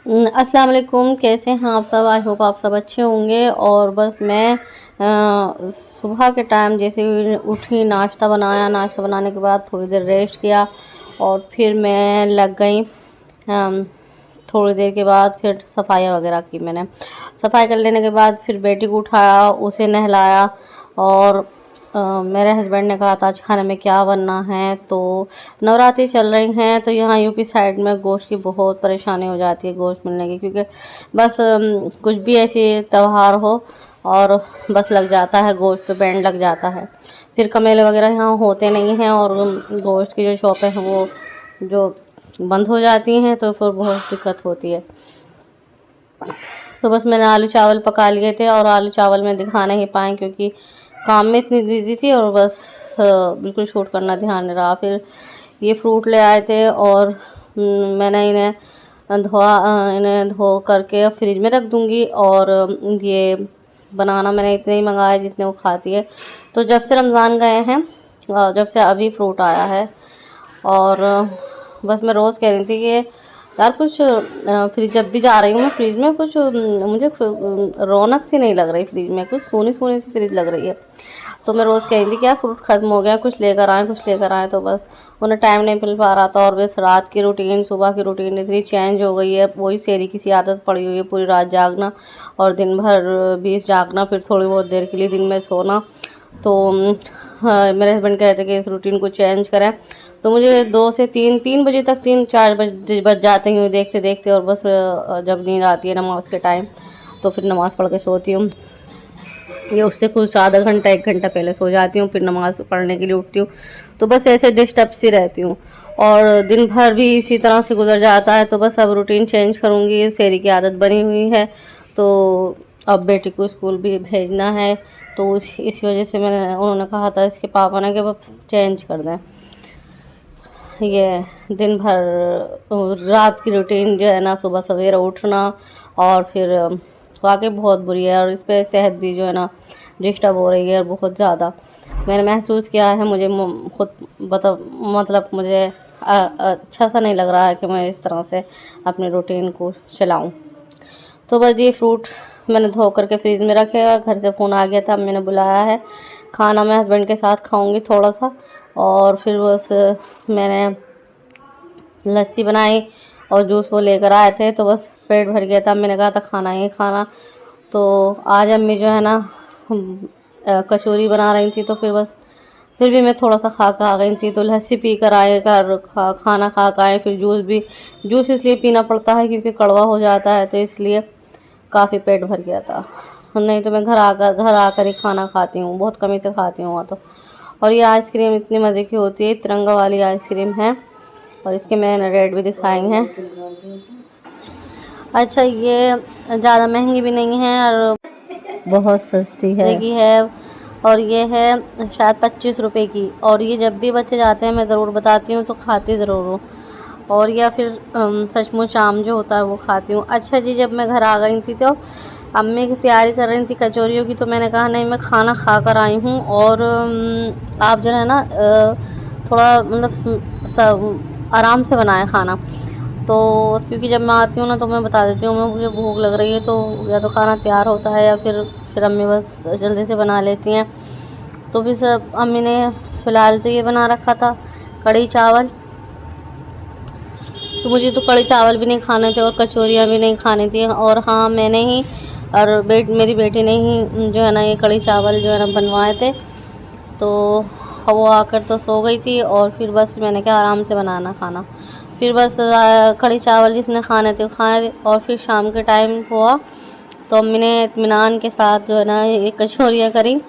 अस्सलाम वालेकुम, कैसे हैं आप सब। आई होप आप सब अच्छे होंगे। और बस मैं सुबह के टाइम जैसे ही उठी, नाश्ता बनाया, नाश्ता बनाने के बाद थोड़ी देर रेस्ट किया और फिर मैं लग गई। थोड़ी देर के बाद फिर सफाइयाँ वगैरह की मैंने। सफाई कर लेने के बाद फिर बेटी को उठाया, उसे नहलाया। और मेरे हस्बैंड ने कहा था आज खाने में क्या बनना है। तो नवरात्रि चल रही हैं तो यहाँ यूपी साइड में गोश्त की बहुत परेशानी हो जाती है गोश्त मिलने की, क्योंकि बस कुछ भी ऐसी त्यौहार हो और बस लग जाता है गोश्त पे बैंड लग जाता है। फिर कमेले वगैरह यहाँ होते नहीं हैं और गोश्त की जो शॉपें हैं वो जो बंद हो जाती हैं तो फिर बहुत दिक्कत होती है। तो बस मैंने आलू चावल पका लिए थे और आलू चावल में दिखा नहीं पाए क्योंकि काम में इतनी बिजी थी और बस बिल्कुल शूट करना ध्यान नहीं रहा। फिर ये फ्रूट ले आए थे और मैंने इन्हें धो करके फ्रिज में रख दूँगी। और ये बनाना मैंने इतने ही मंगाए जितने वो खाती है। तो जब से रमज़ान गए हैं, जब से अभी फ्रूट आया है। और बस मैं रोज़ कह रही थी कि यार कुछ फ्रिज जब भी जा रही हूँ मैं फ्रिज में कुछ मुझे रौनक सी नहीं लग रही, फ्रिज में कुछ सोनी सोनी सी फ्रिज लग रही है। तो मैं रोज़ कह रही थी कि यार फ्रूट ख़त्म हो गया, कुछ लेकर आएँ कुछ लेकर आएँ। तो बस उन्हें टाइम नहीं मिल पा रहा था। और बस रात की रूटीन सुबह की रूटीन इतनी चेंज हो गई है, वही सेरी की सी आदत पड़ी हुई है, पूरी रात जागना और दिन भर भी जागना, फिर थोड़ी बहुत देर के लिए दिन में सोना। तो हाँ, मेरे हस्बैंड कहते कि इस रूटीन को चेंज करें। तो मुझे 2 से 3 बजे तक 3-4 बज जाते हैं देखते देखते। और बस जब नींद आती है नमाज के टाइम तो फिर नमाज़ पढ़ के सोती हूँ। ये उससे कुछ आधा घंटा 1 घंटा पहले सो जाती हूँ, फिर नमाज़ पढ़ने के लिए उठती हूँ। तो बस ऐसे डिस्टर्ब सी रहती हूँ और दिन भर भी इसी तरह से गुजर जाता है। तो बस अब रूटीन चेंज करूँगी, सेरी की आदत बनी हुई है। तो अब बेटी को स्कूल भी भेजना है तो इसी वजह से उन्होंने कहा था इसके पापा ने कि अब चेंज कर दें ये दिन भर रात की रूटीन जो है ना, सुबह सवेरे उठना। और फिर वाकई बहुत बुरी है और इस पर सेहत भी जो है ना डिस्टर्ब हो रही है बहुत ज़्यादा। मैंने महसूस किया है, मुझे खुद मतलब मुझे अच्छा सा नहीं लग रहा है कि मैं इस तरह से अपने रूटीन को चलाऊं। तो बस ये फ्रूट मैंने धो करके फ्रीज़ में रखे। घर से फ़ोन आ गया था, मैंने बुलाया है। खाना मैं हस्बैंड के साथ खाऊंगी थोड़ा सा। और फिर बस मैंने लस्सी बनाई और जूस वो लेकर आए थे तो बस पेट भर गया था। मैंने कहा था खाना ही खाना। तो आज अम्मी जो है ना कचौरी बना रही थी तो फिर भी मैं थोड़ा सा खा कर आ गई थी। तो लस्सी पी कर आए, खाना खा कर आए। फिर जूस इसलिए पीना पड़ता है क्योंकि कड़वा हो जाता है, तो इसलिए काफ़ी पेट भर गया था। नहीं तो मैं घर आकर ही खाना खाती हूँ, बहुत कमी से खाती हूँ वहाँ तो। और ये आइसक्रीम इतनी मज़े की होती है, तिरंगा वाली आइसक्रीम है और इसके मैंने रेट भी दिखाए हैं। अच्छा, ये ज़्यादा महंगी भी नहीं है और बहुत सस्ती है। और ये है शायद 25 रुपए की। और ये जब भी बच्चे जाते हैं मैं ज़रूर बताती हूँ तो खाती ज़रूर हूँ। और या फिर सचमुच आम जो होता है वो खाती हूँ। अच्छा जी, जब मैं घर आ गई थी तो अम्मी की तैयारी कर रही थी कचौरियों की, तो मैंने कहा नहीं मैं खाना खा कर आई हूँ और आप जो है ना थोड़ा मतलब आराम से बनाएं खाना। तो क्योंकि जब मैं आती हूँ ना तो मैं बता देती हूँ मुझे भूख लग रही है, तो या तो खाना तैयार होता है या फिर अम्मी बस जल्दी से बना लेती हैं। तो फिर सब अम्मी ने फ़िलहाल तो ये बना रखा था कढ़ी चावल। तो मुझे तो कढ़ी चावल भी नहीं खाने थे और कचौरियाँ भी नहीं खानी थी। और हाँ, मैंने ही और मेरी बेटी ने ही जो है ना ये कढ़ी चावल जो है ना बनवाए थे। तो वो आकर तो सो गई थी और फिर बस मैंने क्या आराम से बनाना खाना। फिर बस कढ़ी चावल जिसने खाने थे खाए थे। और फिर शाम के टाइम हुआ तो अम्मी ने इत्मीनान के साथ जो है ना ये कचौरियाँ करी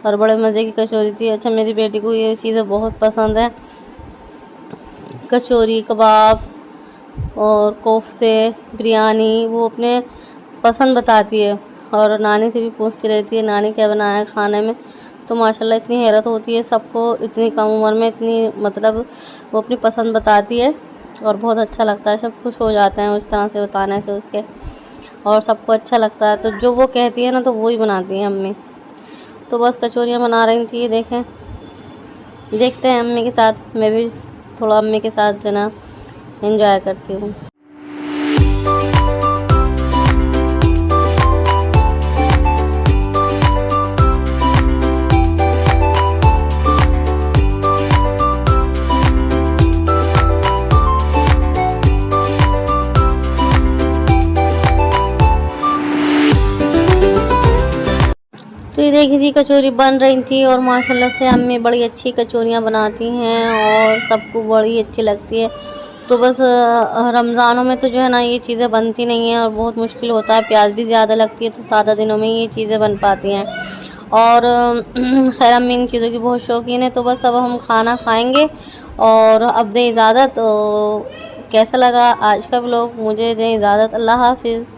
और बड़े मज़े की कचौरी थी। अच्छा, मेरी बेटी को ये चीज़ें बहुत पसंद है, कचौरी, कबाब और कोफ्ते, बिरयानी। वो अपने पसंद बताती है और नानी से भी पूछती रहती है नानी क्या बनाया है खाने में। तो माशाल्लाह इतनी हैरत होती है सबको, इतनी कम उम्र में इतनी मतलब वो अपनी पसंद बताती है और बहुत अच्छा लगता है। सब खुश हो जाते हैं उस तरह से बताने से उसके, और सबको अच्छा लगता है। तो जो वो कहती है ना तो वो ही बनाती है अम्मी। तो बस कचौरियाँ बना रही थी, ये देखें, देखते हैं अम्मी के साथ मैं भी थोड़ा अम्मी के साथ जो ना एंजॉय करती हूँ। देखिए जी कचौरी बन रही थी और माशाल्लाह से अम्मी बड़ी अच्छी कचौरियाँ बनाती हैं और सबको बड़ी अच्छी लगती है। तो बस रमज़ानों में तो जो है ना ये चीज़ें बनती नहीं हैं और बहुत मुश्किल होता है, प्याज भी ज़्यादा लगती है, तो सादा दिनों में ये चीज़ें बन पाती हैं। और खैर अम्मी इन चीज़ों की बहुत शौकीन है। तो बस अब हम खाना खाएँगे और अब दें इजाज़त। तो कैसा लगा आज का व्लॉग, मुझे दें इजाज़त। अल्लाह हाफ़िज़।